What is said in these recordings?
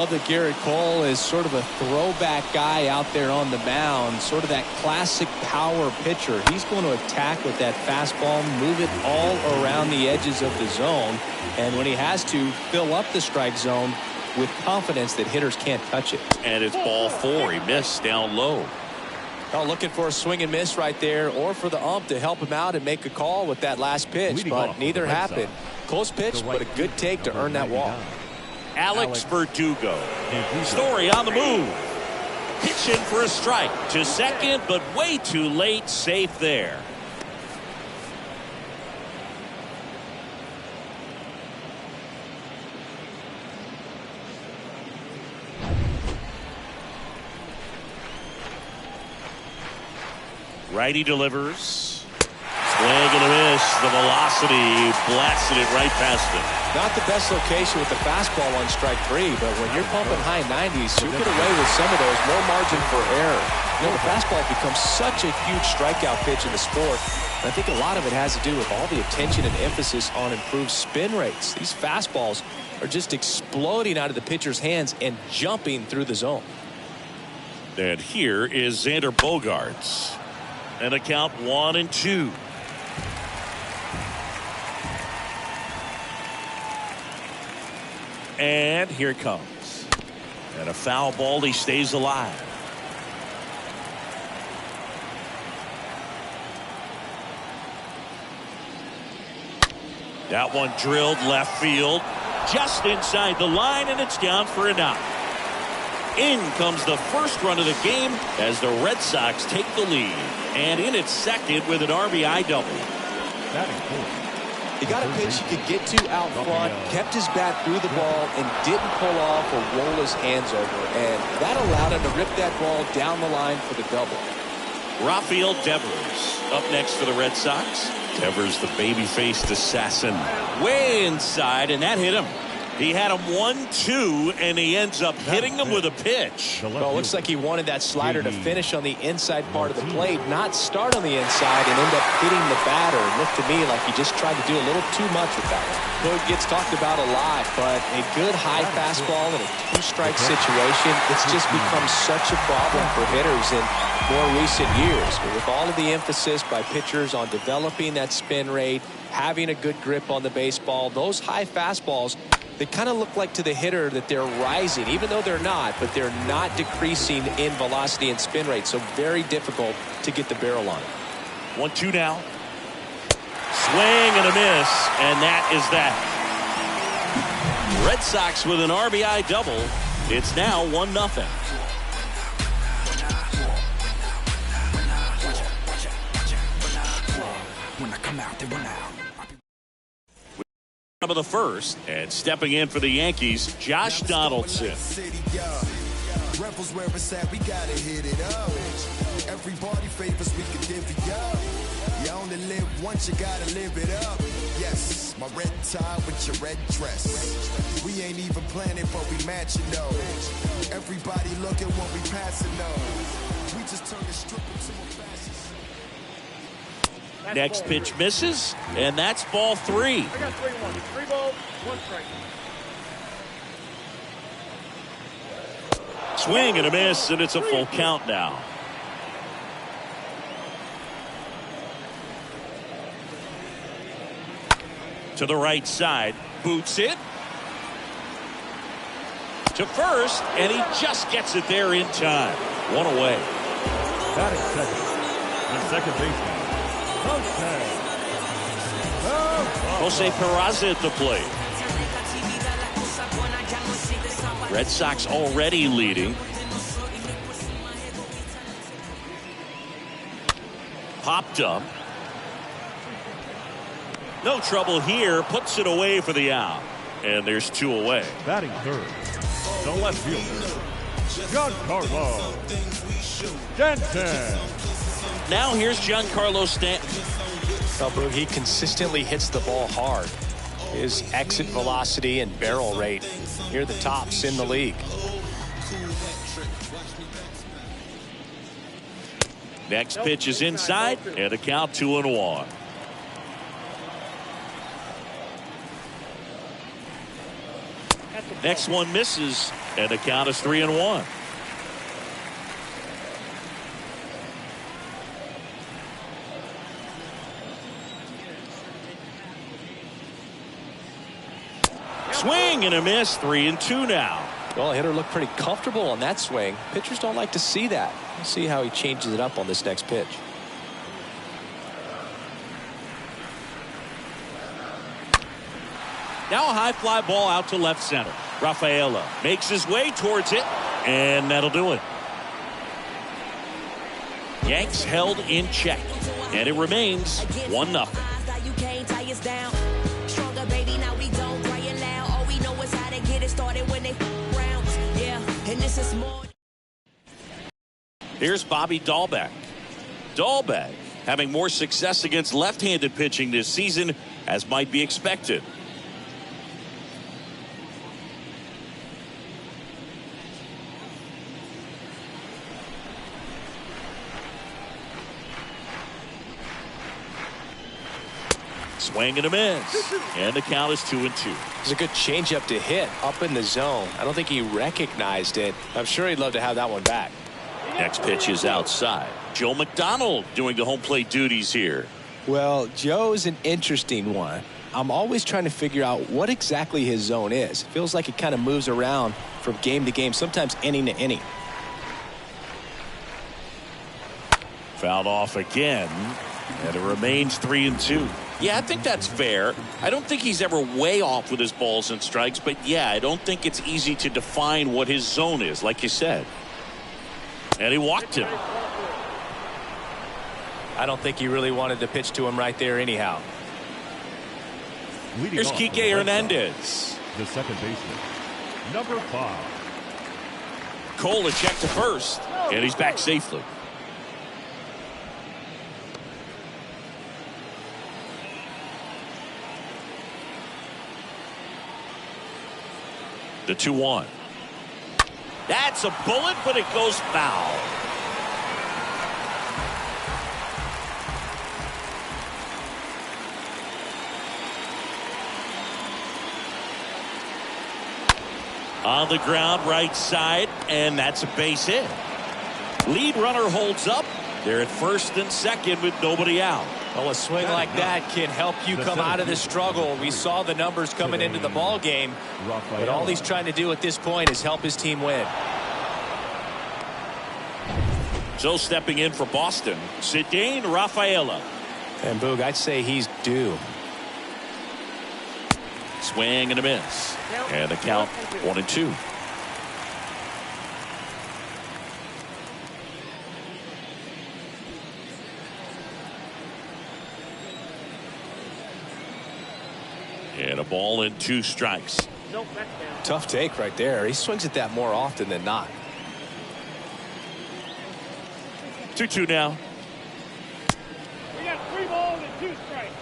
That Garrett Cole is sort of a throwback guy out there on the mound, sort of that classic power pitcher. He's going to attack with that fastball, move it all around the edges of the zone, and when he has to, fill up the strike zone with confidence that hitters can't touch it. And it's ball 4. He missed down low. Oh, looking for a swing and miss right there, or for the ump to help him out and make a call with that last pitch, but neither happened. Close pitch, but a good take to earn that walk. Alex Verdugo. Story on the move. Pitching for a strike to second, but way too late. Safe there. Righty delivers. Swing and a miss. The velocity blasted it right past him. Not the best location with the fastball on strike 3, but when you're pumping high 90s, you get away with some of those. More margin for error. You know, the fastball becomes such a huge strikeout pitch in the sport. And I think a lot of it has to do with all the attention and emphasis on improved spin rates. These fastballs are just exploding out of the pitcher's hands and jumping through the zone. And here is Xander Bogaerts. And a count 1-2. And here it comes. And a foul ball. He stays alive. That one drilled left field. Just inside the line, and it's down for a knock. In comes the first run of the game as the Red Sox take the lead. And in its second with an RBI double. That is cool. He got a pitch he could get to out front, kept his bat through the ball, and didn't pull off or roll his hands over. And that allowed him to rip that ball down the line for the double. Rafael Devers up next for the Red Sox. Devers, the baby-faced assassin. Way inside, and that hit him. He had him 1-2, and he ends up hitting him with a pitch. Well, it looks like he wanted that slider to finish on the inside part of the plate, not start on the inside and end up hitting the batter. It looked to me like he just tried to do a little too much with that one. It gets talked about a lot, but a good high fastball in a two-strike situation, it's just become such a problem for hitters in more recent years. But with all of the emphasis by pitchers on developing that spin rate, having a good grip on the baseball, those high fastballs, they kind of look like to the hitter that they're rising, even though they're not, but they're not decreasing in velocity and spin rate. So very difficult to get the barrel on it. 1-2 now. Swing and a miss, and that is that. Red Sox with an RBI double. It's now 1-0. When I come out, they run out. Of the first, and stepping in for the Yankees, Josh Donaldson. Rebels where it's at, we gotta hit it up. Everybody favors we can divvy up. You only live once, you gotta live it up. Yes, my red tie with your red dress. We ain't even planning, but we matching those. Everybody looking when we passing those. We just turn the strip into a fashion. Next pitch misses, and that's ball 3. I got 3-1. 3 balls, 1 strike. Swing and a miss, and it's a full count now. To the right side, boots it. To first, and he just gets it there in time. One away. Batting second. And second baseman. Jose Peraza at the plate. Red Sox already leading. Popped up. No trouble here. Puts it away for the out. And there's 2 away. Batting third. The left fielder. Giancarlo Stanton. Now here's Giancarlo Stanton. He consistently hits the ball hard. His exit velocity and barrel rate near the tops in the league. Next pitch is inside, and a count 2-1. Next one misses, And the count is 3-1. Swing and a miss. 3-2 now. Well, hitter looked pretty comfortable on that swing. Pitchers don't like to see that. We'll see how he changes it up on this next pitch. Now a high fly ball out to left center. Rafaela makes his way towards it, and that'll do it. Yanks held in check, and it remains 1-0. Here's Bobby Dahlbeck. Dahlbeck having more success against left-handed pitching this season, as might be expected. Swing and a miss. And the count is 2-2. It's a good changeup to hit up in the zone. I don't think he recognized it. I'm sure he'd love to have that one back. Next pitch is outside. Joe McDonald doing the home plate duties here. Well, Joe's an interesting one. I'm always trying to figure out what exactly his zone is. It feels like it kind of moves around from game to game, sometimes inning to inning. Fouled off again, and it remains 3-2. Yeah, I think that's fair. I don't think he's ever way off with his balls and strikes, but yeah, I don't think it's easy to define what his zone is, like you said. And he walked him. I don't think he really wanted to pitch to him right there anyhow. Here's Kike Hernandez. The second baseman, number 5. Cole a check to first, and he's back safely. The 2-1. That's a bullet, but it goes foul. On the ground, right side, and that's a base hit. Lead runner holds up. They're at first and second with nobody out. Well, a swing like that can help you come out of the struggle. We saw the numbers coming into the ball game, but all he's trying to do at this point is help his team win. So stepping in for Boston, Ceddanne Rafaela. And Boog, I'd say he's due. Swing and a miss. And the count 1-2. And a ball and 2 strikes. Tough take right there. He swings at that more often than not. 2-2 now. We got 3 balls and 2 strikes.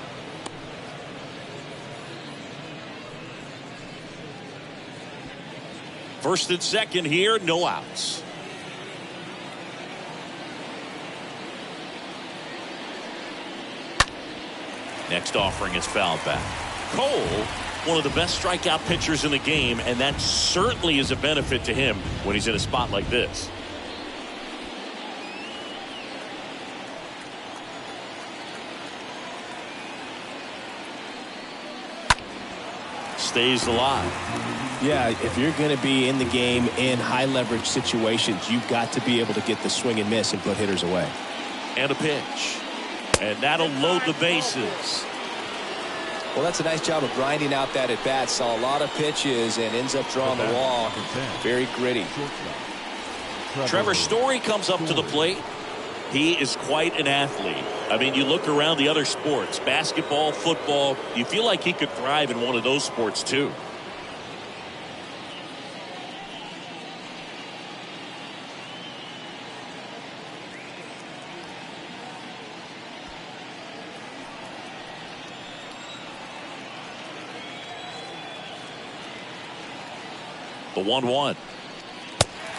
First and second here, no outs. Next offering is fouled back. Cole, one of the best strikeout pitchers in the game, and that certainly is a benefit to him when he's in a spot like this. Stays alive. Yeah, if you're going to be in the game in high leverage situations, you've got to be able to get the swing and miss and put hitters away. And a pitch. And that'll load the bases. Well, that's a nice job of grinding out that at bat. Saw a lot of pitches and ends up drawing the wall. Very gritty. Trevor Story comes up to the plate. He is quite an athlete. I mean, you look around the other sports, basketball, football, you feel like he could thrive in one of those sports too. The 1-1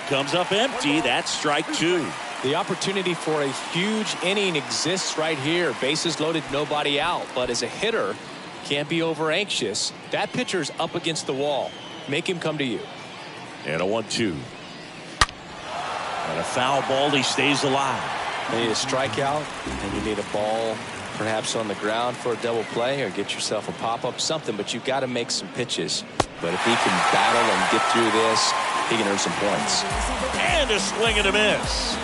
comes up empty. That's strike 2. The opportunity for a huge inning exists right here. Bases loaded, nobody out. But as a hitter, can't be over anxious. That pitcher's up against the wall. Make him come to you. And a 1-2. And a foul ball. He stays alive. You need a strikeout, and you need a ball perhaps on the ground for a double play, or get yourself a pop-up, something, but you've got to make some pitches. But if he can battle and get through this, he can earn some points. And a swing and a miss.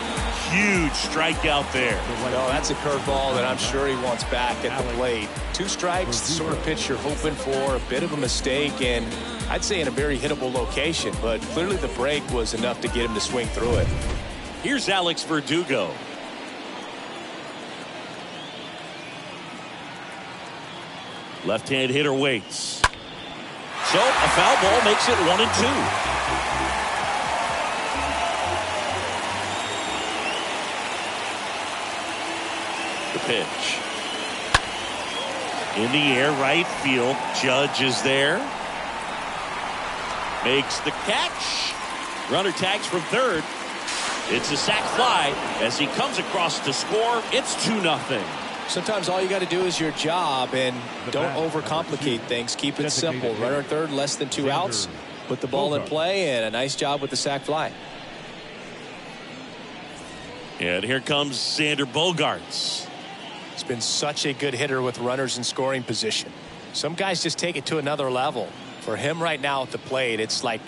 Huge strikeout there. No, that's a curveball that I'm sure he wants back at the plate. 2 strikes, the sort of pitch you're hoping for, a bit of a mistake, and I'd say in a very hittable location, but clearly the break was enough to get him to swing through it. Here's Alex Verdugo. Left-hand hitter waits. So a foul ball makes it 1-2. The pitch. In the air, right field. Judge is there. Makes the catch. Runner tags from third. It's a sac fly as he comes across to score. It's 2-0. Sometimes all you got to do is your job, and don't overcomplicate things. Keep it simple. Runner third, less than 2 outs. Put the ball in play, and a nice job with the sac fly. And here comes Xander Bogaerts. He's been such a good hitter with runners in scoring position. Some guys just take it to another level. For him right now at the plate, it's like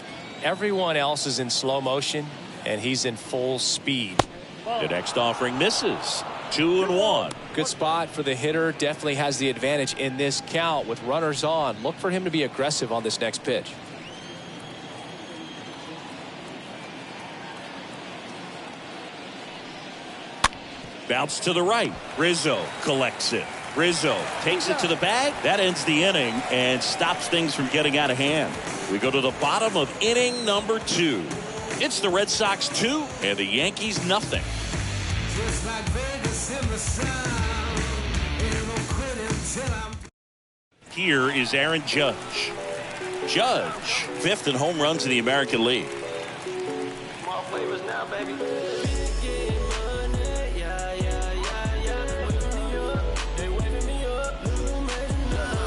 everyone else is in slow motion, and he's in full speed. The next offering misses. 2-1. Good spot for the hitter. Definitely has the advantage in this count with runners on. Look for him to be aggressive on this next pitch. Bounce to the right. Rizzo collects it. Rizzo takes it to the bag. That ends the inning and stops things from getting out of hand. We go to the bottom of inning number 2. It's the Red Sox 2 and the Yankees nothing. Here is Aaron Judge. Judge, 5th in home runs in the American League. Small flavors now, baby.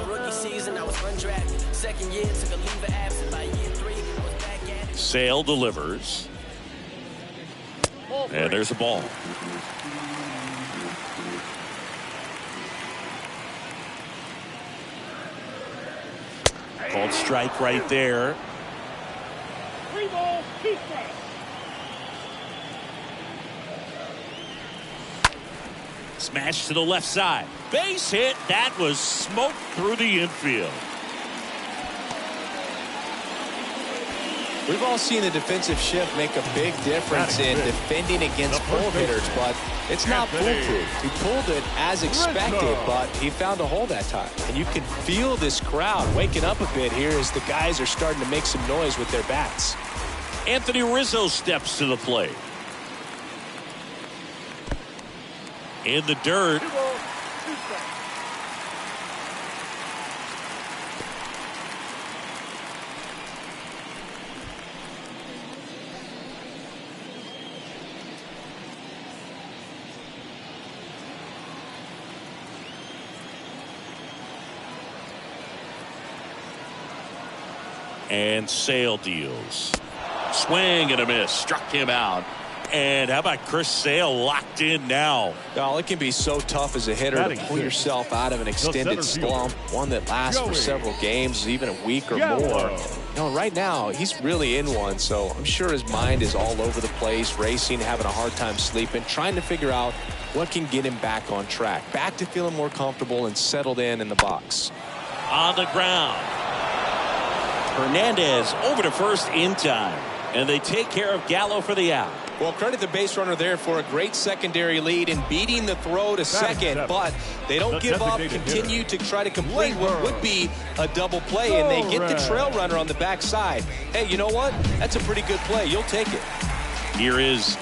Rookie season, I was undrafted. Second year, took a leave of absence. By year 3, I was back at it. Sale delivers. And there's a ball. Called strike right there. 3 balls, 2 strikes. Smash to the left side. Base hit. That was smoked through the infield. We've all seen the defensive shift make a big difference in defending against pull hitters, but it's not foolproof. He pulled it as expected, but he found a hole that time. And you can feel this crowd waking up a bit here as the guys are starting to make some noise with their bats. Anthony Rizzo steps to the plate. In the dirt. 2 balls, 2 strikes. And Sale deals. Swing and a miss. Struck him out. And how about Chris Sale locked in now? Well, it can be so tough as a hitter to pull yourself out of an extended slump, one that lasts for several games, even a week or more. You know, right now, he's really in one, so I'm sure his mind is all over the place, racing, having a hard time sleeping, trying to figure out what can get him back on track, back to feeling more comfortable and settled in the box. On the ground. Hernandez over to first in time. And they take care of Gallo for the out. Well, credit the base runner there for a great secondary lead in beating the throw to second, but they don't give up, continue to try to complete what would be a double play, and they get the trail runner on the backside. Hey, you know what? That's a pretty good play. You'll take it. Here is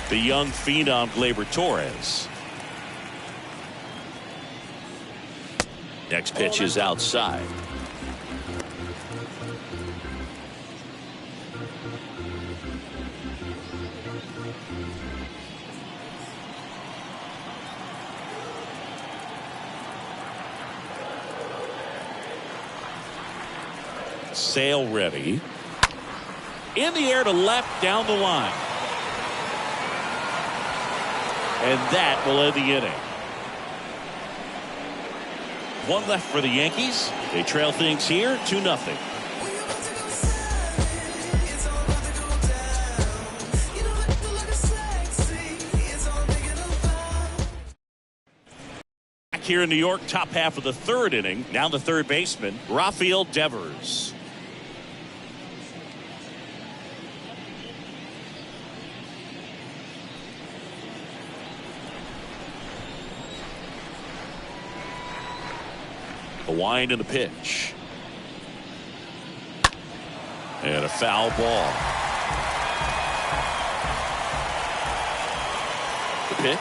the young phenom Gleyber Torres. Next pitch is outside. Sale ready. In the air to left, down the line. And that will end the inning. One left for the Yankees. They trail things here 2-0. Here in New York, top half of the third inning. Now the third baseman, Rafael Devers. The wind and the pitch. And a foul ball. The pitch.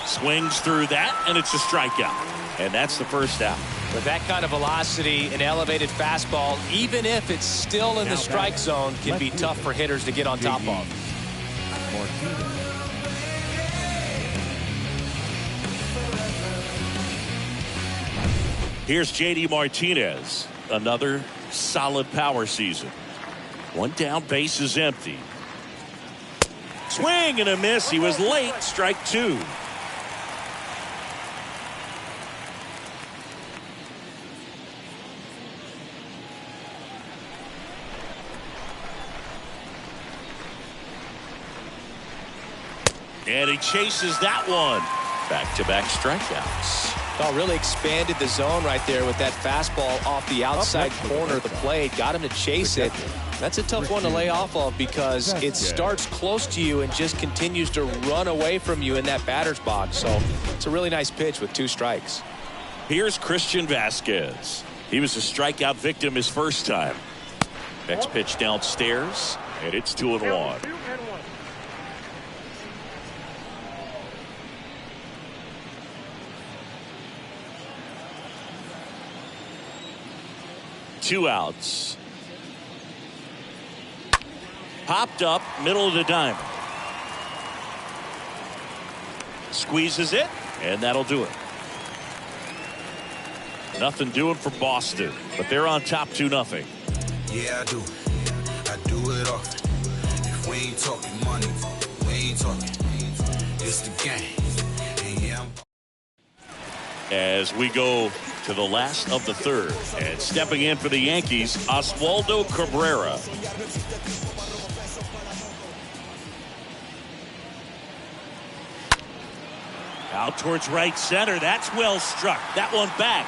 Swings through that, and it's a strikeout. And that's the first out. With that kind of velocity, an elevated fastball, even if it's still in the strike zone, can be tough for hitters to get on top of. Here's J.D. Martinez. Another solid power season. One down, base is empty. Swing and a miss. He was late. Strike two. And he chases that one. Back-to-back strikeouts. Oh, really expanded the zone right there with that fastball off the outside corner of the plate. Got him to chase it. That's a tough one to lay off of because it starts close to you and just continues to run away from you in that batter's box. So it's a really nice pitch with 2 strikes. Here's Christian Vasquez. He was a strikeout victim his first time. Next pitch downstairs, and it's 2-1. 2 outs. Popped up, middle of the diamond. Squeezes it, and that'll do it. Nothing doing for Boston, but they're on top 2-0. Yeah, I do. I do it often. If we ain't talking money, we ain't talking. It's the game. And yeah, As we go to the last of the third, and stepping in for the Yankees, Oswaldo Cabrera. Out towards right center. That's well struck. That one back.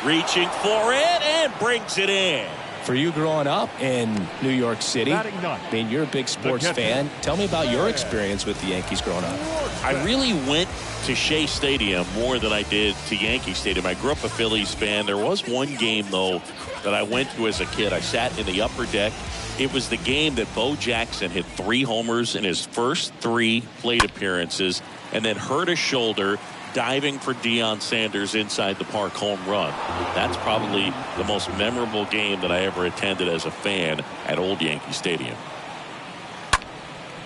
Reaching for it and brings it in. For you growing up in New York City, I mean, you're a big sports fan. Tell me about your experience with the Yankees growing up. I really went to Shea Stadium more than I did to Yankee Stadium. I grew up a Phillies fan. There was one game, though, that I went to as a kid. I sat in the upper deck. It was the game that Bo Jackson hit 3 homers in his first 3 plate appearances and then hurt his shoulder diving for Deion Sanders' inside the park home run. That's probably the most memorable game that I ever attended as a fan at Old Yankee Stadium.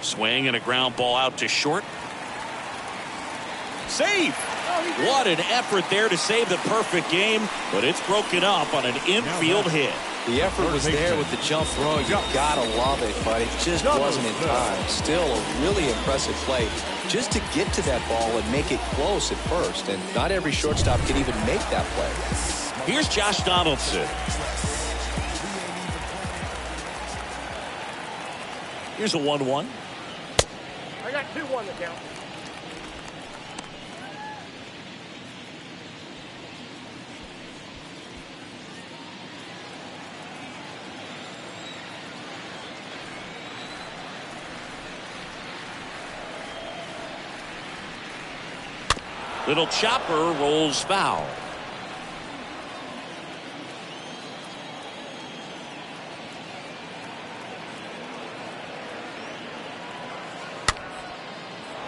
Swing and a ground ball out to short. Save! What an effort there to save the perfect game, but it's broken up on an infield hit. The effort was there with the jump throw. You gotta love it, but it just wasn't in time. Still a really impressive play just to get to that ball and make it close at first. And not every shortstop can even make that play. Here's Josh Donaldson. Here's a 1-1. I got 2-1 to count. Little chopper rolls foul.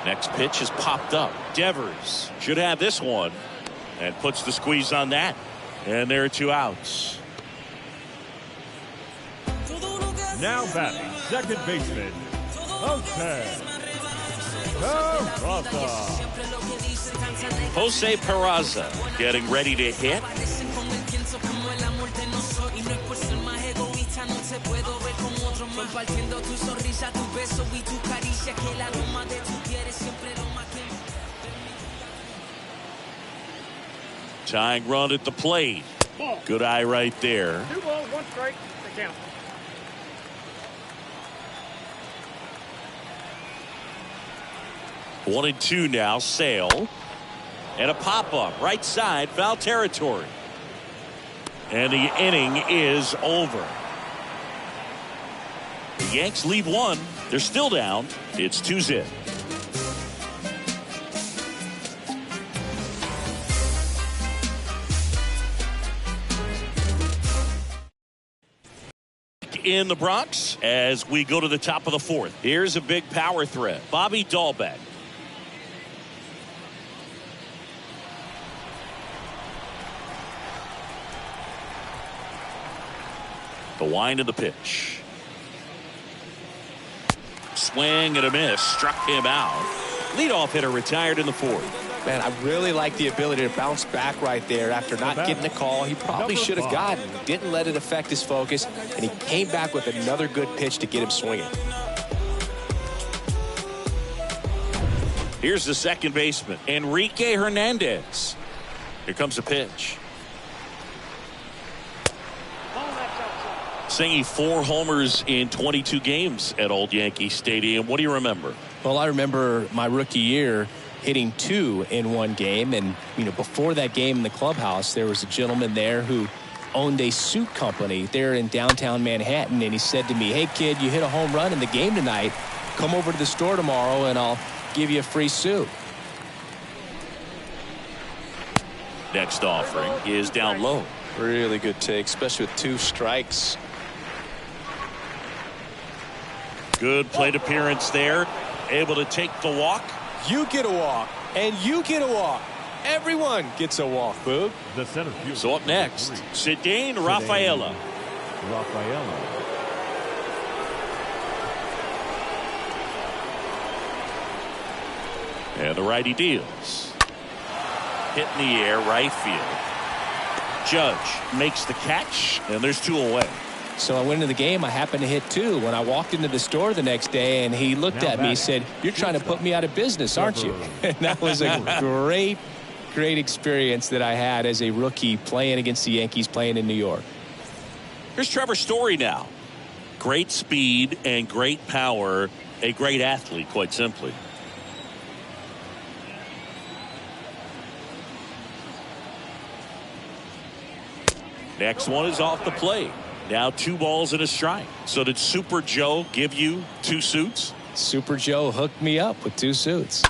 Next pitch is popped up. Devers should have this one and puts the squeeze on that. And there are 2 outs. Now batting, second baseman, Jose Peraza. Jose Peraza getting ready to hit. no soy y no es por ser más egoísta, no te puedo ver como otro más. Compartiendo tu sonrisa, tu beso y tu caricia, que el aroma de tu piel es siempre lo más que... Tying run at the plate. Ball. Good eye right there. 2 balls, 1 strike. The count. One and two now. Sale. And a pop-up. Right side. Foul territory. And the inning is over. The Yanks lead 1. They're still down. It's 2-0. In the Bronx as we go to the top of the 4th. Here's a big power threat. Bobby Dahlbeck. The wind of the pitch. Swing and a miss. Struck him out. Leadoff hitter retired in the 4th. Man, I really like the ability to bounce back right there after not getting a call. He probably should have gotten. Didn't let it affect his focus, and he came back with another good pitch to get him swinging. Here's the second baseman, Enrique Hernandez. Here comes the pitch. Singing 4 homers in 22 games at Old Yankee Stadium. What do you remember? Well, I remember my rookie year hitting 2 in one game, and before that game in the clubhouse, there was a gentleman there who owned a suit company there in downtown Manhattan, and he said to me, "Hey kid, you hit a home run in the game tonight. Come over to the store tomorrow and I'll give you a free suit." Next offering is down low. Really good take, especially with 2 strikes. Good plate appearance there. Able to take the walk. You get a walk, and you get a walk. Everyone gets a walk, Boog. The center field. So up next, Cedane Rafaela. Rafaela. And the righty deals. Hit in the air, right field. Judge makes the catch, and there's 2 away. So I went into the game. I happened to hit 2. When I walked into the store the next day, and he looked at me, he said, "You're trying to put me out of business, aren't you?" And that was a great experience that I had as a rookie playing against the Yankees, playing in New York. Here's Trevor Story now. Great speed and great power. A great athlete, quite simply. Next one is off the plate. Now 2 balls and a strike. So did Super Joe give you 2 suits? Super Joe hooked me up with 2 suits.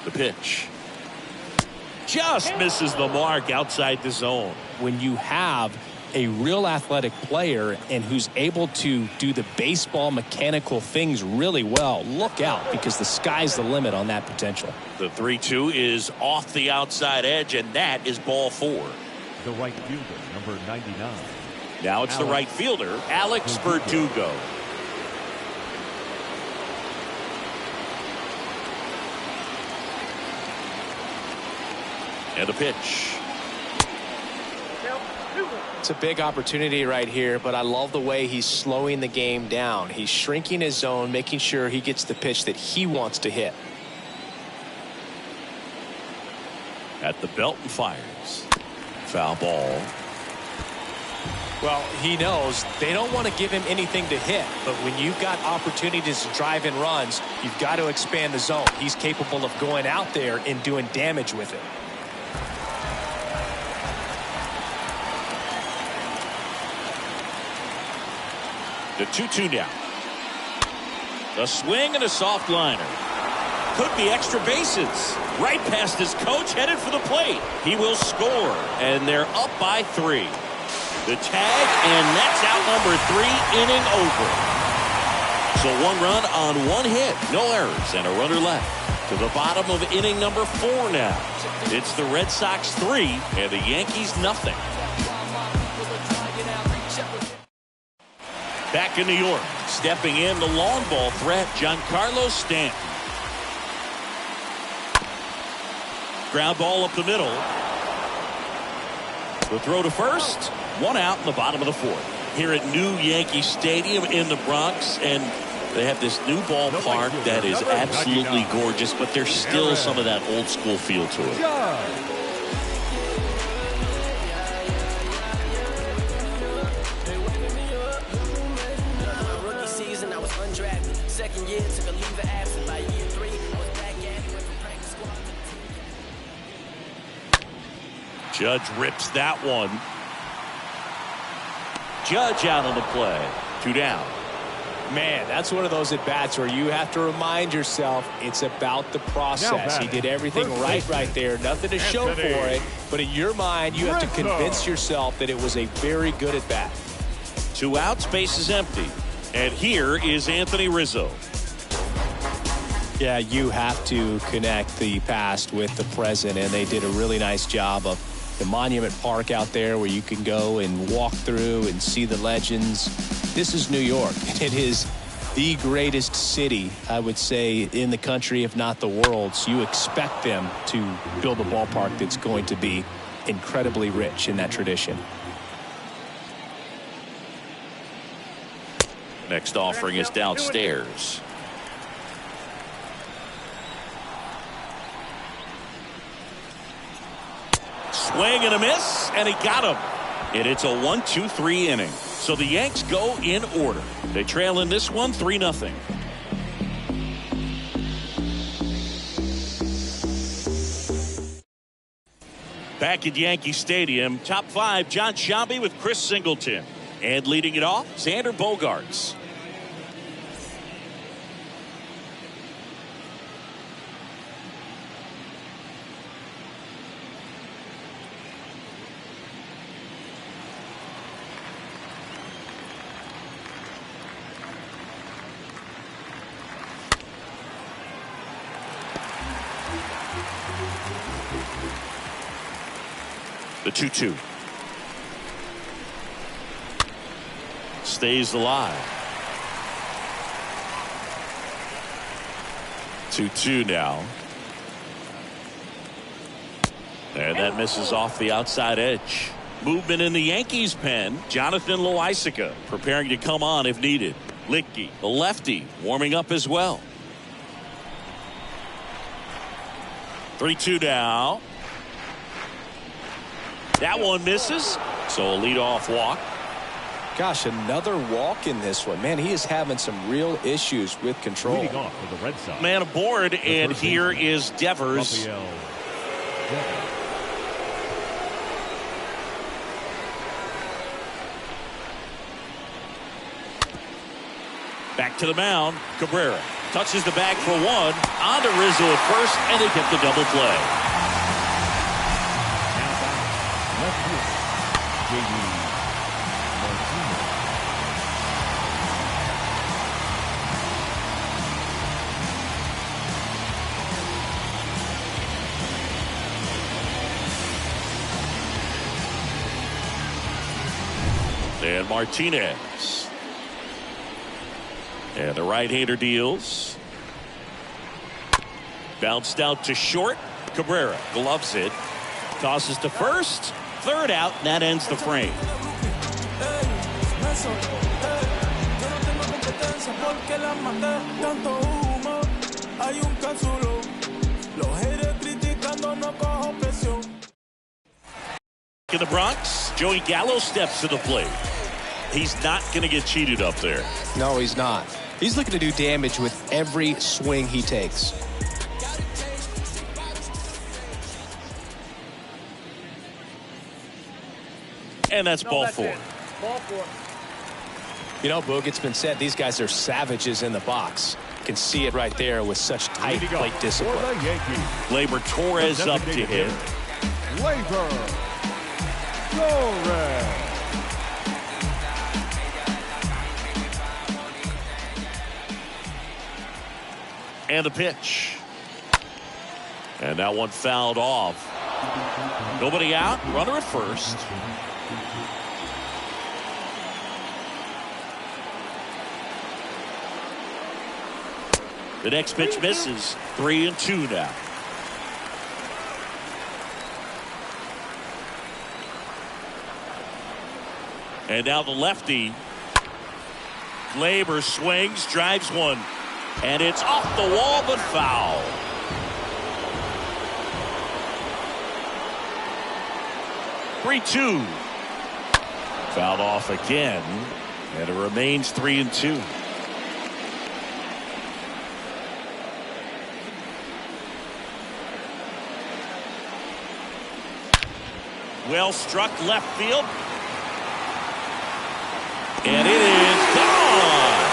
The pitch. Just misses the mark outside the zone. When you have a real athletic player and who's able to do the baseball mechanical things really well, look out, because the sky's the limit on that potential. The 3-2 is off the outside edge, and that is ball 4. The right fielder, number 99. Now it's the right fielder, Alex Verdugo. And the pitch. It's a big opportunity right here, but I love the way he's slowing the game down. He's shrinking his zone, making sure he gets the pitch that he wants to hit. At the belt and fires. Foul ball. Well, he knows they don't want to give him anything to hit, but when you've got opportunities to drive in runs, you've got to expand the zone. He's capable of going out there and doing damage with it. The 2-2 now. A swing and a soft liner. Could be extra bases. Right past his coach, headed for the plate. He will score, and they're up by 3. The tag, and that's out number 3, inning over. So 1 run on 1 hit, no errors, and a runner left. To the bottom of inning number 4 now. It's the Red Sox 3 and the Yankees nothing. Back in New York, stepping in the long ball threat, Giancarlo Stanton. Ground ball up the middle. The throw to first. One out in the bottom of the fourth. Here at New Yankee Stadium in the Bronx, and they have this new ballpark that is absolutely gorgeous, but there's still some of that old school feel to it. Rookie season, I was undrafted. Second year, took a leave of absence. By year 3, I was back at it. Went from practice squad to Judge rips that one. Judge out on the play. 2 down. Man, that's one of those at-bats where you have to remind yourself it's about the process. He did everything right there. Nothing to show for it. But in your mind, you have to convince yourself that it was a very good at-bat. 2 outs, base is empty. And here is Anthony Rizzo. Yeah, you have to connect the past with the present, and they did a really nice job of the Monument Park out there where you can go and walk through and see the legends. This is New York. It is the greatest city, I would say, in the country, if not the world. So you expect them to build a ballpark that's going to be incredibly rich in that tradition. Next offering is downstairs. Swing and a miss, and he got him. And it's a 1-2-3 inning. So the Yanks go in order. They trail in this one 3-0. Back at Yankee Stadium, top 5, John Sciambi with Chris Singleton. And leading it off, Xander Bogaerts. The 2-2. Stays alive. 2-2 now. And that misses off the outside edge. Movement in the Yankees pen. Jonathan Loaisiga preparing to come on if needed. Licky, the lefty, warming up as well. 3-2 now. That one misses, so a leadoff walk. Gosh, another walk in this one. Man, he is having some real issues with control. Leading off for the Red Sox. Man aboard, and here is Devers. Back to the mound. Cabrera touches the bag for one. On to Rizzo at first, and they get the double play. And Martinez. And the right-hander deals. Bounced out to short. Cabrera gloves it. Tosses to first. Third out, and that ends the frame. In the Bronx, Joey Gallo steps to the plate. He's not going to get cheated up there. No, he's not. He's looking to do damage with every swing he takes. And that's ball four. Ball 4. You know, Boog, it's been said these guys are savages in the box. You can see it right there with such tight plate discipline. For the Yankees. Gleyber Torres up to hit. Gleyber Torres. And the pitch. And that one fouled off. Nobody out. Runner at first. The next pitch misses. 3-2 now. And now the lefty. Glaber swings, drives one. And it's off the wall, but foul. (3-2). Fouled off again. And it remains 3-2. Well struck left field. And it is gone.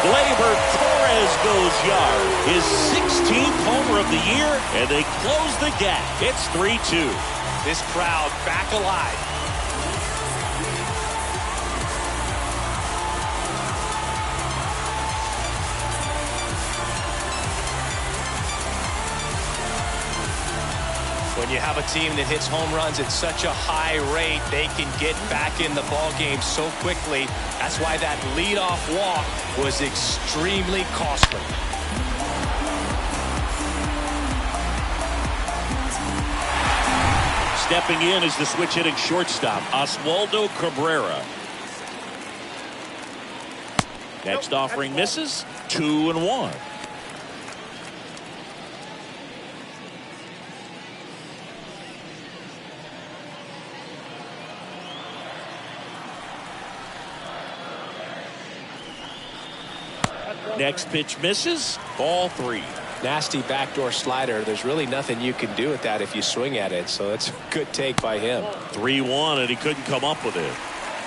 Glaber Torres goes yard. His 16th homer of the year, and they close the gap. It's 3-2. This crowd back alive. When you have a team that hits home runs at such a high rate, they can get back in the ball game so quickly. That's why that leadoff walk was extremely costly. Stepping in is the switch hitting shortstop, Oswaldo Cabrera. Next offering misses. 2-1. Next pitch misses. Ball 3. Nasty backdoor slider. There's really nothing you can do with that if you swing at it. So it's a good take by him. 3-1, and he couldn't come up with it.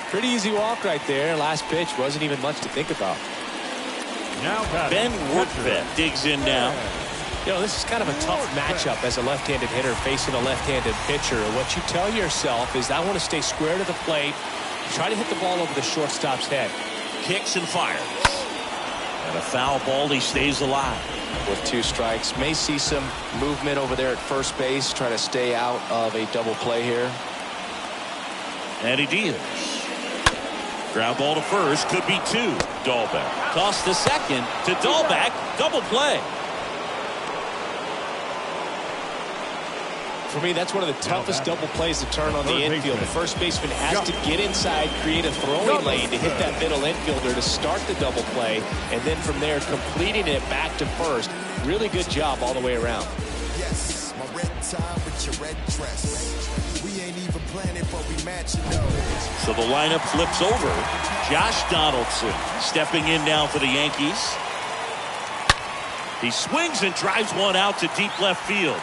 Pretty easy walk right there. Last pitch wasn't even much to think about. Now Ben Workvet digs in now. You know, this is kind of a tough matchup as a left-handed hitter facing a left-handed pitcher. What you tell yourself is, I want to stay square to the plate, try to hit the ball over the shortstop's head. Kicks and fires. And a foul ball. He stays alive. With 2 strikes. May see some movement over there at first base. Try to stay out of a double play here. And he deals. Ground ball to first. Could be 2. Dahlbeck. Toss to second to Dahlbeck. Double play. For me, that's one of the toughest double plays to turn on the infield. The first baseman has to get inside, create a throwing lane to hit that middle infielder to start the double play, and then from there completing it back to first. Really good job all the way around. Yes, my red tie with your red dress. We ain't even planning, but we matching up. So the lineup flips over. Josh Donaldson stepping in now for the Yankees. He swings and drives one out to deep left field.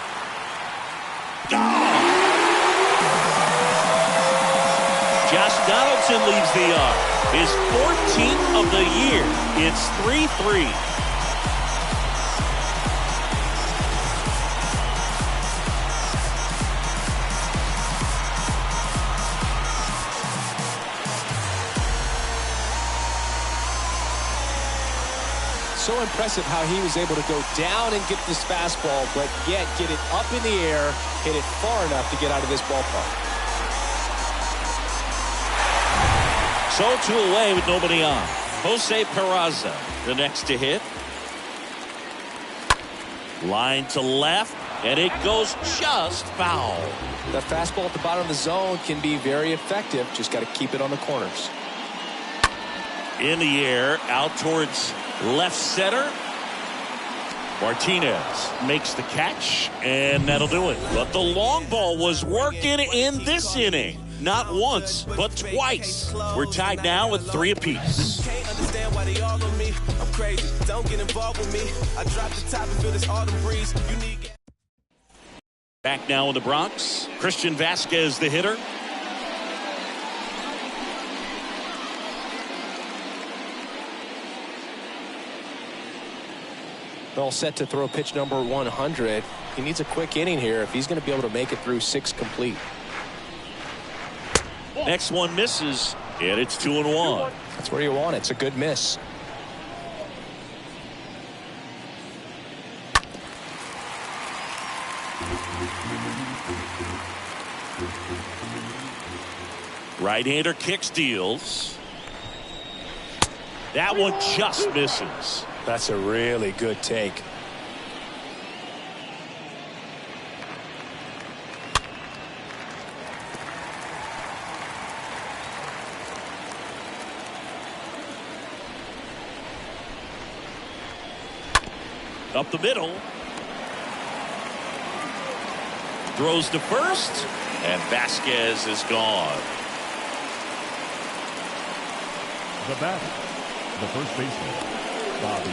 Josh Donaldson leaves the yard. His 14th of the year. It's 3-3. So impressive how he was able to go down and get this fastball, but yet get it up in the air, hit it far enough to get out of this ballpark. So 2 away with nobody on. Jose Peraza, the next to hit. Line to left, and it goes just foul. That fastball at the bottom of the zone can be very effective. Just got to keep it on the corners. In the air, out towards left center. Martinez makes the catch, and that'll do it. But the long ball was working in this inning. Not once, but twice. We're tied now with 3 apiece. Can't understand why they all on me. I'm crazy. Don't get involved with me. I drop the top and feel this autumn breeze. You need. Back now in the Bronx. Christian Vasquez, the hitter. All set to throw pitch number 100. He needs a quick inning here if he's going to be able to make it through 6 complete. Next one misses, and it's 2-1. That's where you want it. It's a good miss. Right-hander kicks, deals. That one just misses. That's a really good take. Up the middle. Throws to first. And Vasquez is gone. The batter, the first baseman, Bobby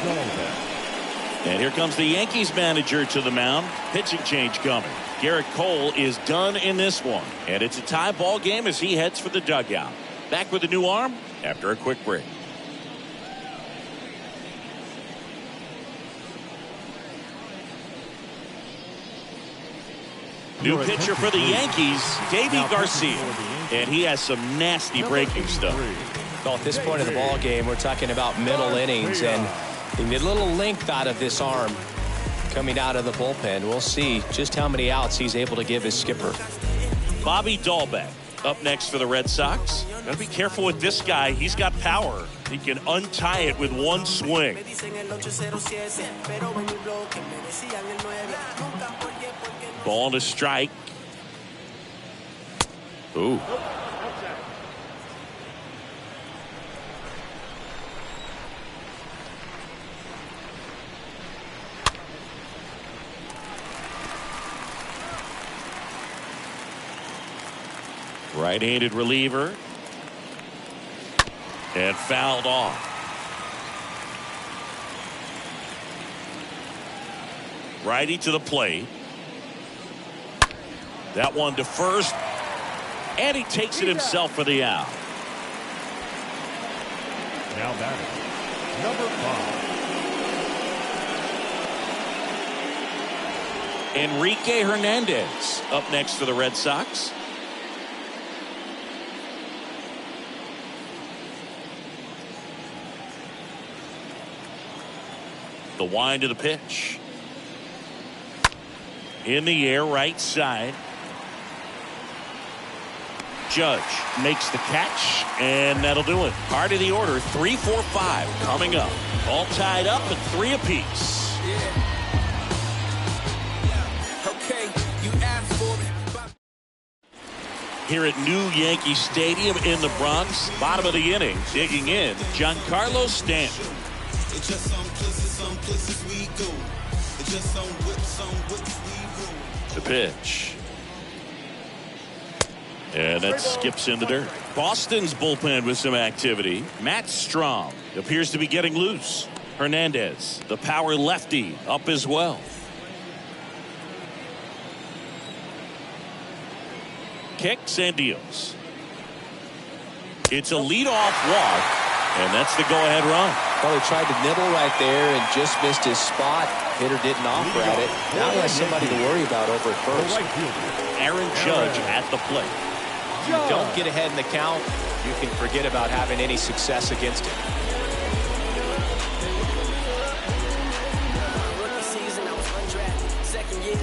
Dalbec. And here comes the Yankees manager to the mound. Pitching change coming. Garrett Cole is done in this one. And it's a tie ball game as he heads for the dugout. Back with a new arm after a quick break. New pitcher for the Yankees, Davy Garcia. And he has some nasty breaking stuff. Well, at this point of the ball game, we're talking about middle innings, and the little length out of this arm coming out of the bullpen. We'll see just how many outs he's able to give his skipper. Bobby Dalbec up next for the Red Sox. Gotta be careful with this guy. He's got power. He can untie it with one swing. Ball to strike. Ooh. Right-handed reliever. And fouled off. Righty to the plate. That one to first. And he takes it himself for the out. Now batting, number 5. Enrique Hernandez up next for the Red Sox. The wind of the pitch. In the air, right side. Judge makes the catch, and that'll do it. Part of the order, 3, 4, 5 coming up. All tied up at 3 apiece. Okay, you asked for it. Here at New Yankee Stadium in the Bronx, bottom of the inning, digging in, Giancarlo Stanton. It's just some places we go. It's just some whips we roll. The pitch. And that skips in the dirt. Boston's bullpen with some activity. Matt Strom appears to be getting loose. Hernandez, the power lefty, up as well. Kicks and deals. It's a leadoff walk, and that's the go-ahead run. Well, he tried to nibble right there and just missed his spot. Hitter didn't offer at it. Now he has somebody to worry about over at first. Aaron Judge at the plate. If you don't get ahead in the count, you can forget about having any success against him.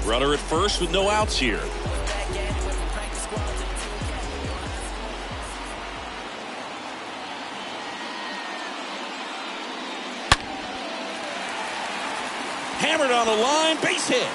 Runner at first with no outs here. Hammered on the line, base hit.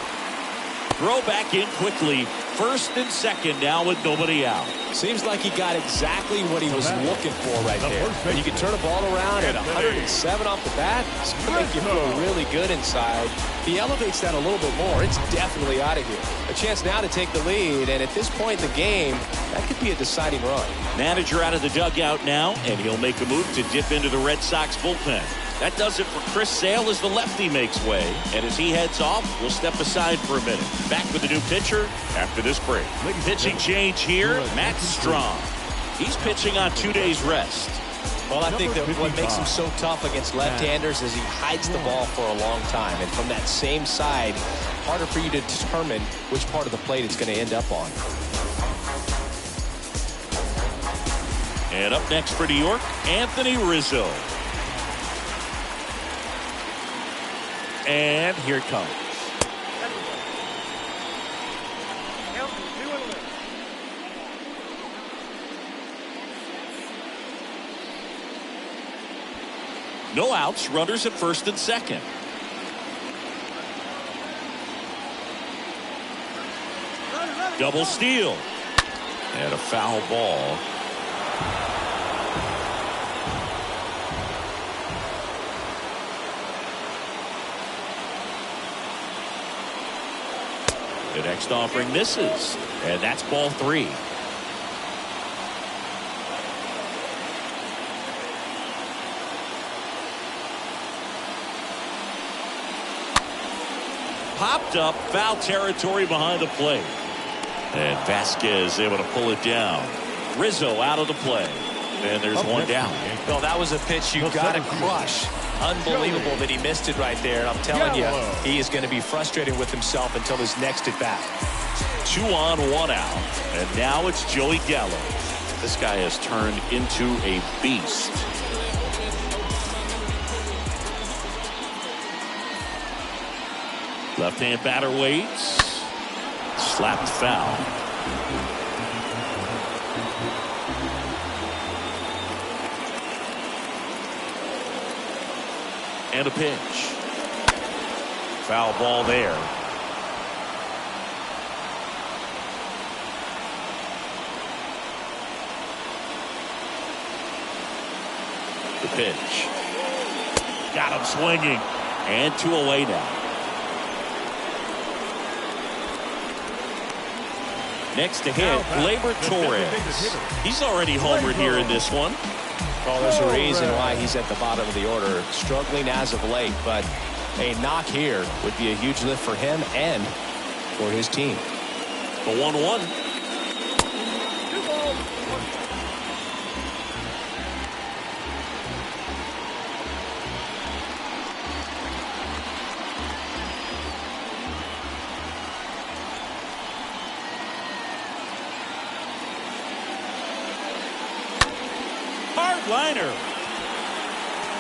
Throw back in quickly. First and second now with nobody out. Seems like he got exactly what he was looking for right there. When you can turn a ball around at 107 off the bat, it's going to make you feel really good inside. He elevates that a little bit more. It's definitely out of here. A chance now to take the lead, and at this point in the game, that could be a deciding run. Manager out of the dugout now, and he'll make a move to dip into the Red Sox bullpen. That does it for Chris Sale as the lefty makes way. And as he heads off, we'll step aside for a minute. Back with the new pitcher after this break. Pitching change here, Matt Strom. He's pitching on 2 days rest. Well, I think that what makes him so tough against left-handers is he hides the ball for a long time. And from that same side, harder for you to determine which part of the plate it's going to end up on. And up next for New York, Anthony Rizzo. And here it comes. No outs, runners at first and second. Double steal. And a foul ball. The next offering misses, and that's ball 3. Popped up, foul territory behind the plate. And Vasquez able to pull it down. Rizzo out of the play. And there's one down. Well, that was a pitch you got to crush. Unbelievable that he missed it right there. And I'm telling you, he is going to be frustrated with himself until his next at bat. 2 on, 1 out. And now it's Joey Gallo. This guy has turned into a beast. Left-hand batter waits. Slapped foul. And a pitch. Foul ball there. The pitch. Got him swinging. And 2 away now. Next to hit, Gleyber Torres. He's already homered here in this one. Well, there's a reason why he's at the bottom of the order. Struggling as of late, but a knock here would be a huge lift for him and for his team. The 1-1. Liner.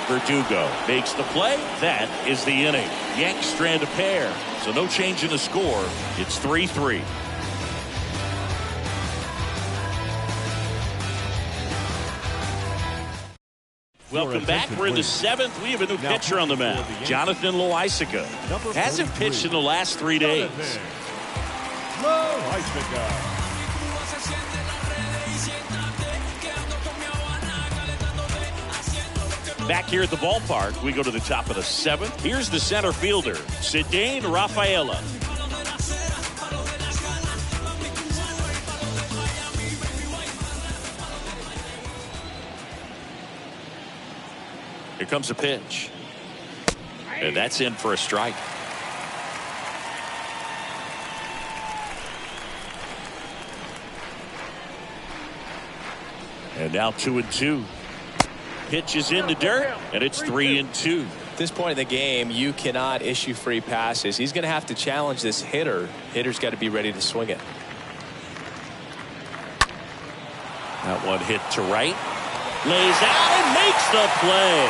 Verdugo makes the play. That is the inning. Yanks strand a pair. So no change in the score. It's 3-3. Welcome back. We're in the 7th. We have a new pitcher on the mound. Jonathan Loaisiga. Hasn't pitched in the last 3 days. Loaisiga. Back here at the ballpark, we go to the top of the 7th. Here's the center fielder, Cedane Rafaela. Here comes a pitch. And that's in for a strike. And now 2-2. Pitch is in the dirt, and it's 3-2. At this point in the game, you cannot issue free passes. He's going to have to challenge this hitter. Hitter's got to be ready to swing it. That one hit to right. Lays out and makes the play.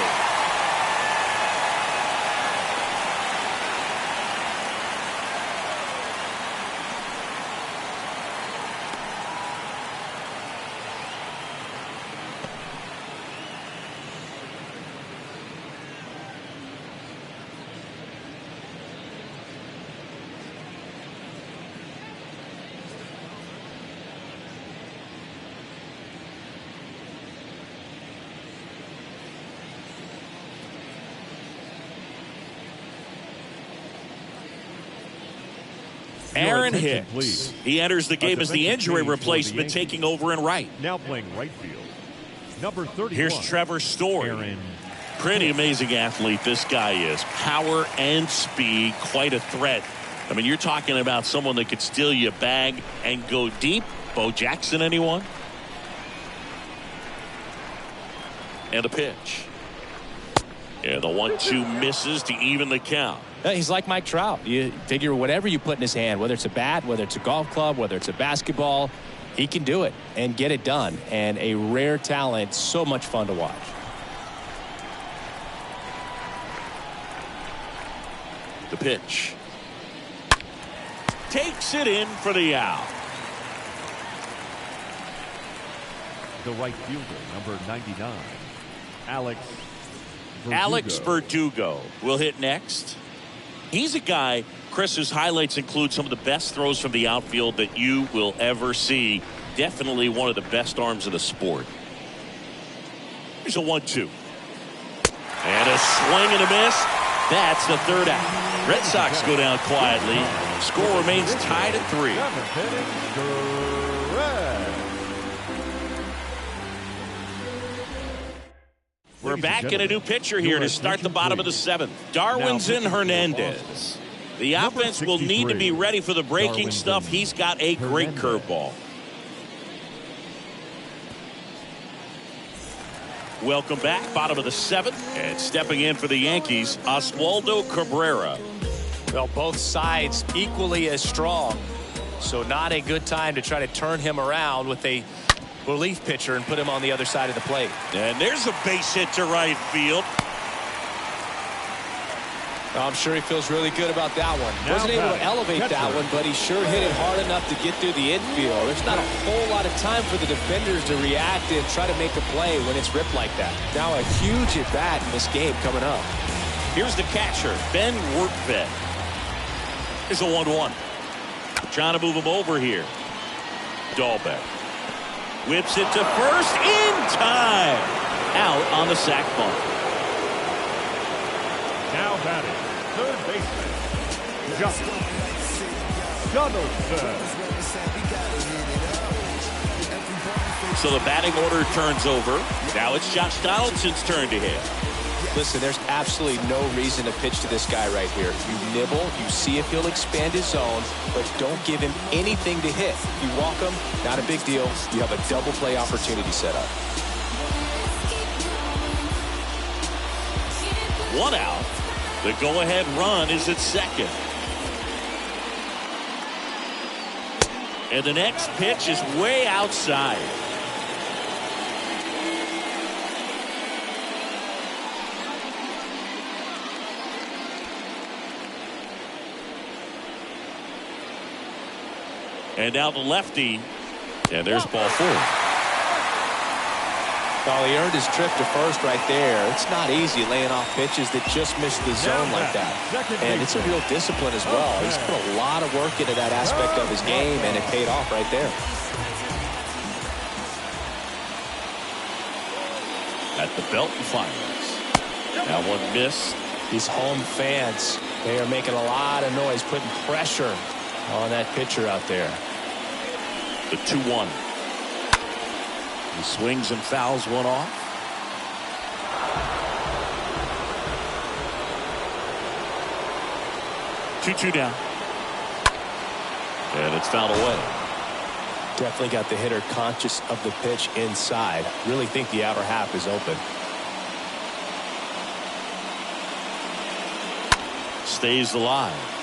Aaron Hicks. Please. He enters the game as the injury replacement, taking over in right. Now playing right field. Number 31. Here's Trevor Story. Aaron. Pretty amazing athlete this guy is. Power and speed, quite a threat. I mean, you're talking about someone that could steal your bag and go deep. Bo Jackson, anyone? And a pitch. Yeah, the 1-2 misses to even the count. He's like Mike Trout. You figure whatever you put in his hand, whether it's a bat, whether it's a golf club, whether it's a basketball, he can do it and get it done. And a rare talent, so much fun to watch. The pitch. Takes it in for the out. The right fielder, number 99. Alex Verdugo will hit next. He's a guy, Chris, whose highlights include some of the best throws from the outfield that you will ever see. Definitely one of the best arms of the sport. Here's a 1-2. And a swing and a miss. That's the third out. Red Sox go down quietly. Score remains tied at 3. We're back in a new pitcher here to start the bottom of the 7th. Darwinzon Hernandez. The offense will need to be ready for the breaking stuff. He's got a great curveball. Welcome back, bottom of the 7th. And stepping in for the Yankees, Oswaldo Cabrera. Well, both sides equally as strong. So not a good time to try to turn him around with a relief pitcher and put him on the other side of the plate. And there's a base hit to right field. I'm sure he feels really good about that one. Wasn't able to elevate that one, but he sure hit it hard enough to get through the infield. There's not a whole lot of time for the defenders to react and try to make a play when it's ripped like that. Now a huge at bat in this game coming up. Here's the catcher, Ben Wertvet. Here's a 1-1. Trying to move him over here. Dahlbeck whips it to first in time. Out on the sac bunt. Now batting, third baseman, Donaldson. So the batting order turns over. Now it's Josh Donaldson's turn to hit. Listen, there's absolutely no reason to pitch to this guy right here. You nibble, you see if he'll expand his zone, but don't give him anything to hit. You walk him, not a big deal. You have a double play opportunity set up. 1 out. The go-ahead run is at second. And the next pitch is way outside. And now the lefty. And there's ball 4. Well, he earned his trip to first right there. It's not easy laying off pitches that just miss the zone like that. And it's a real discipline as well. He's put a lot of work into that aspect of his game, and it paid off right there. At the belt and fires. That one missed. These home fans, they are making a lot of noise, putting pressure on that pitcher out there. The 2-1. He swings and fouls one off. Two down. And it's fouled away. Definitely got the hitter conscious of the pitch inside. Really think the outer half is open. Stays alive.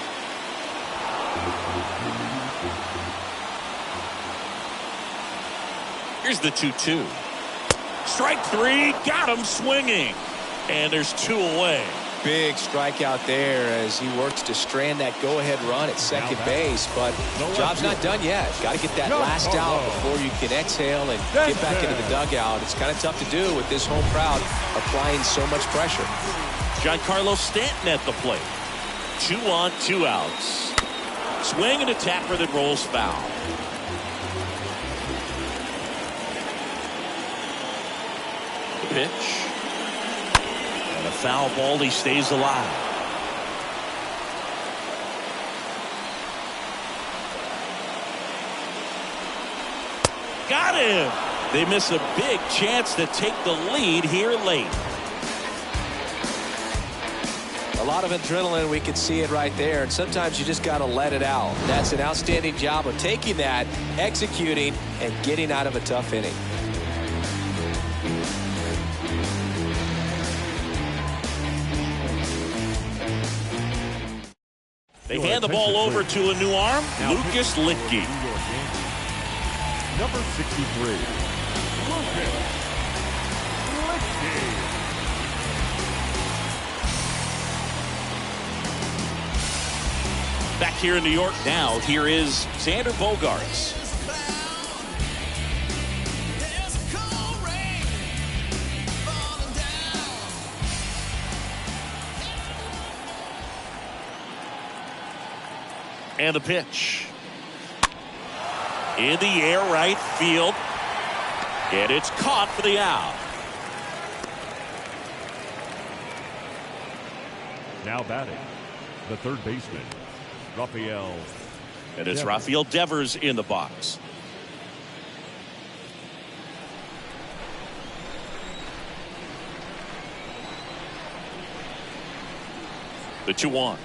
Here's the 2-2. Strike 3. Got him swinging. And there's 2 away. Big strikeout there as he works to strand that go-ahead run at second base. But job's not done yet. Got to get that last out before you can exhale and get back into the dugout. It's kind of tough to do with this home crowd applying so much pressure. Giancarlo Stanton at the plate. 2 on, 2 outs. Swing and a tapper that rolls foul. The pitch. And a foul ball. He stays alive. Got him. They miss a big chance to take the lead here late. A lot of adrenaline, we can see it right there, and sometimes you just got to let it out. That's an outstanding job of taking that, executing, and getting out of a tough inning. They hand the ball over to a new arm, Lucas Litke. Number 63, Lucas Litke. Back here in New York now, here is Xander Bogaerts. And the pitch. In the air, right field. And it's caught for the out. Now batting, the third baseman, Rafael. And it's Rafael Devers in the box. The 2-1.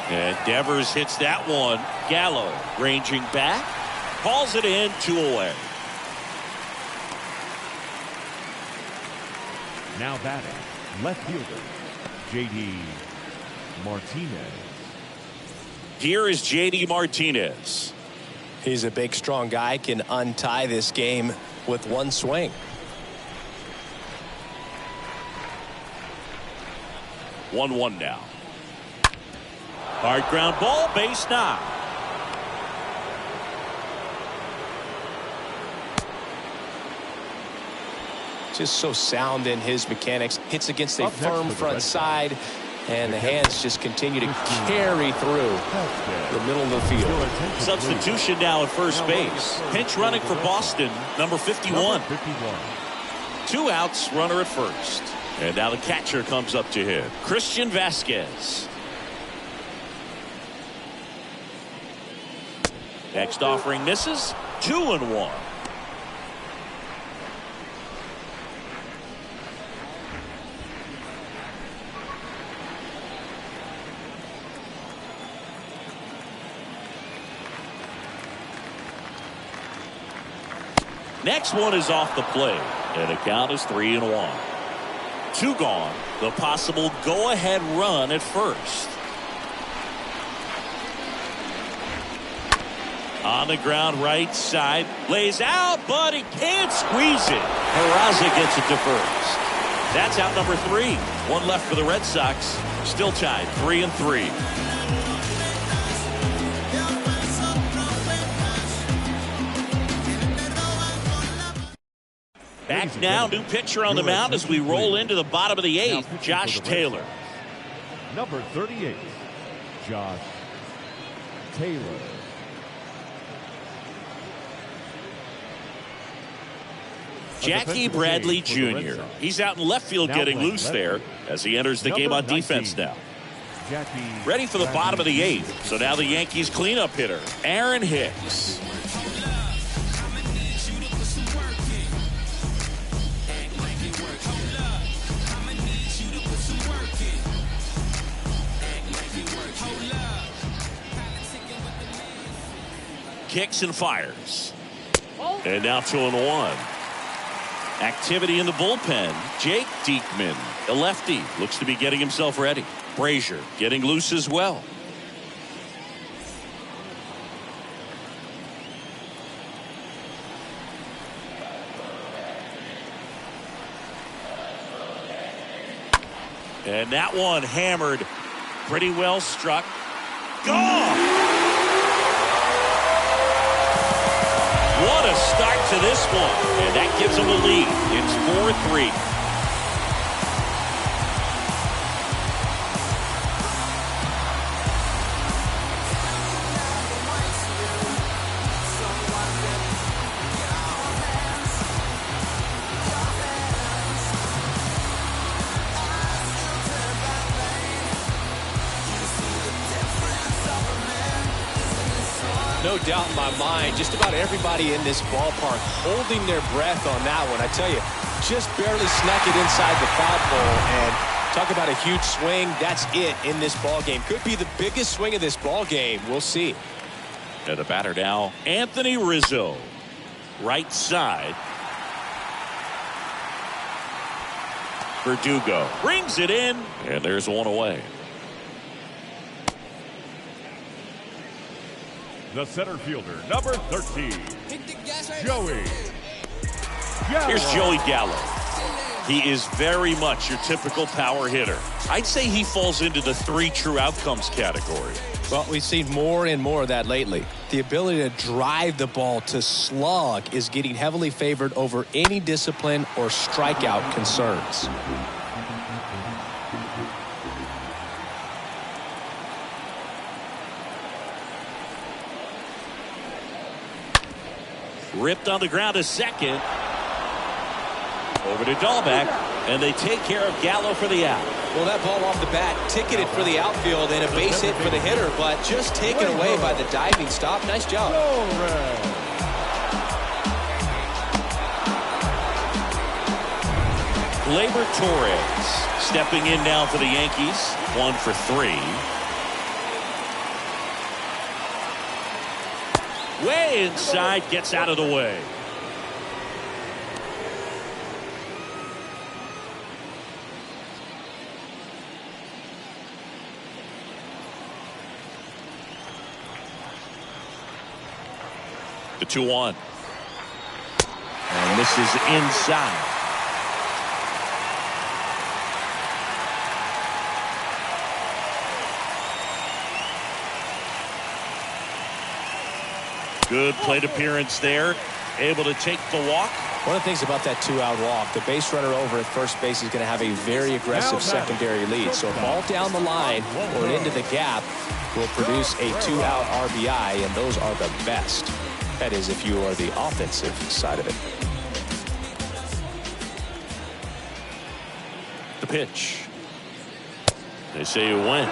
And Devers hits that one. Gallo ranging back. Calls it in, 2 away. Now batting, left fielder, J.D. Martinez. Here is J.D. Martinez. He's a big, strong guy, can untie this game with one swing. 1-1 now. Hard ground ball, base knock. Just so sound in his mechanics. Hits against a firm front side, and the hands just continue to carry through the middle of the field. Substitution now at first base. Pinch running for Boston, number 51. 2 outs, runner at first. And now the catcher comes up to him, Christian Vasquez. Next offering misses. 2-1. Next one is off the plate, and the count is 3-1. 2 gone. The possible go-ahead run at first. On the ground, right side, lays out, but he can't squeeze it. Peraza gets it to first. That's out number 3. 1 left for the Red Sox. Still tied, 3-3. Back now, new pitcher on the mound as we roll into the bottom of the 8th, Josh Taylor. Number 38, Josh Taylor. Jackie Bradley Jr. He's out in left field getting loose there as he enters the game on defense now. Ready for the bottom of the 8th. So now the Yankees cleanup hitter, Aaron Hicks. Kicks and fires. And now 2-1. Activity in the bullpen. Jake Diekman, the lefty, looks to be getting himself ready. Brazier getting loose as well. And that one hammered. Pretty well struck. Gone! What a start to this one. And that gives them a lead. It's 4-3. No doubt in my mind, just about everybody in this ballpark holding their breath on that one. I tell you, just barely snuck it inside the foul pole, and talk about a huge swing. That's it in this ball game. Could be the biggest swing of this ball game. We'll see. And the batter now, Anthony Rizzo, right side. Verdugo brings it in, and there's one away. The center fielder, number 13, Joey Gallo. Here's Joey Gallo. He is very much your typical power hitter. I'd say he falls into the 3 true outcomes category. Well, we've seen more and more of that lately. The ability to drive the ball, to slug, is getting heavily favored over any discipline or strikeout concerns. Ripped on the ground to second. Over to Dahlbeck, and they take care of Gallo for the out. Well, that ball off the bat ticketed for the outfield and a base hit for the hitter, but just taken away by the diving stop. Nice job. Gleyber Torres stepping in now for the Yankees. 1 for 3. Way inside, gets out of the way. The 2-1. And this is inside. Good plate appearance there. Able to take the walk. One of the things about that 2-out walk, the base runner over at first base is going to have a very aggressive secondary lead. So a ball down the line or into the gap will produce a 2-out RBI, and those are the best. That is, if you are the offensive side of it. The pitch. They say you win.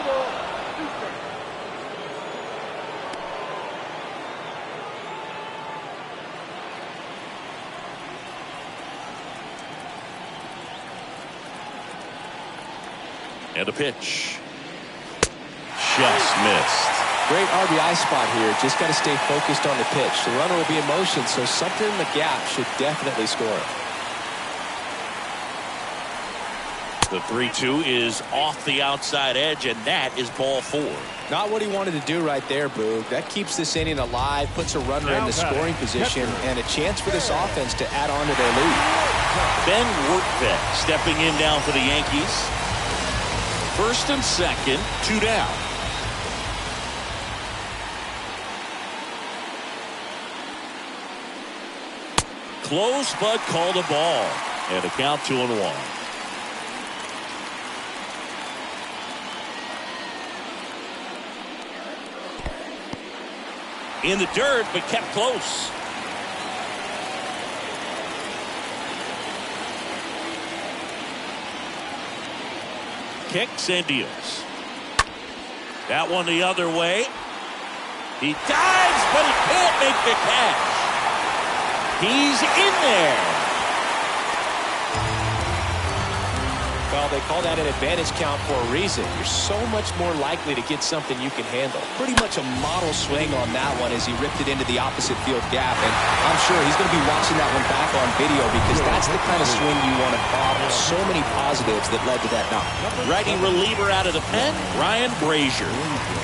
And a pitch. Just missed. Great RBI spot here. Just got to stay focused on the pitch. The runner will be in motion, so something in the gap should definitely score. The 3-2 is off the outside edge, and that is ball 4. Not what he wanted to do right there, Boog. That keeps this inning alive, puts a runner in the scoring position, and a chance for this offense to add on to their lead. Ben Workbeck stepping in now for the Yankees. First and second, 2 down. Close, but called a ball. And a count 2-1. In the dirt, but kept close. Kicks and deals. That one the other way. He dives, but he can't make the catch. He's in there. Well, they call that an advantage count for a reason. You're so much more likely to get something you can handle. Pretty much a model swing on that one as he ripped it into the opposite field gap. And I'm sure he's going to be watching that one back on video because that's the kind of swing you want to bottle. So many positives that led to that knock. Righty reliever out of the pen, Ryan Brazier.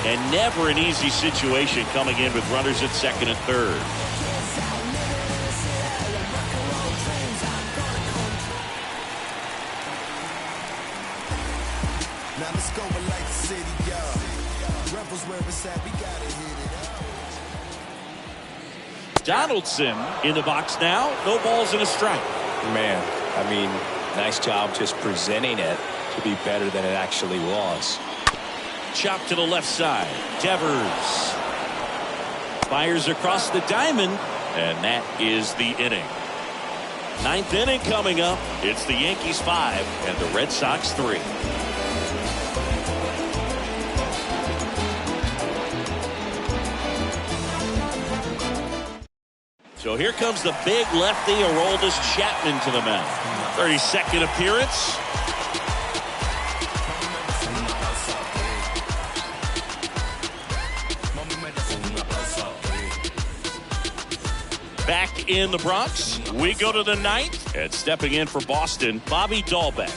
And never an easy situation coming in with runners at second and third. Now let's go and light the city up. Rebels where it's at, we gotta hit it up. Donaldson in the box now. No balls and a strike. Man, I mean, nice job just presenting it to be better than it actually was. Chop to the left side. Devers fires across the diamond, and that is the inning. 9th inning coming up. It's the Yankees 5 and the Red Sox 3. So here comes the big lefty, Aroldis Chapman, to the mound. 32nd appearance. Back in the Bronx, we go to the 9th, and stepping in for Boston, Bobby Dahlbeck.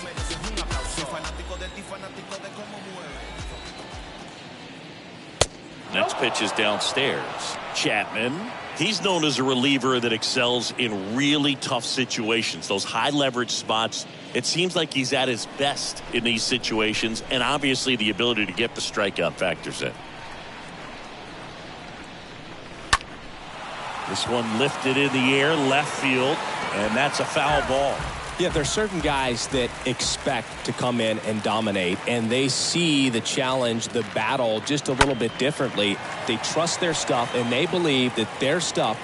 Next pitch is downstairs. Chapman. He's known as a reliever that excels in really tough situations, those high leverage spots. It seems like he's at his best in these situations, and obviously the ability to get the strikeout factors in. This one lifted in the air, left field, and that's a foul ball. Yeah, there's certain guys that expect to come in and dominate, and they see the challenge, the battle just a little bit differently. They trust their stuff, and they believe that their stuff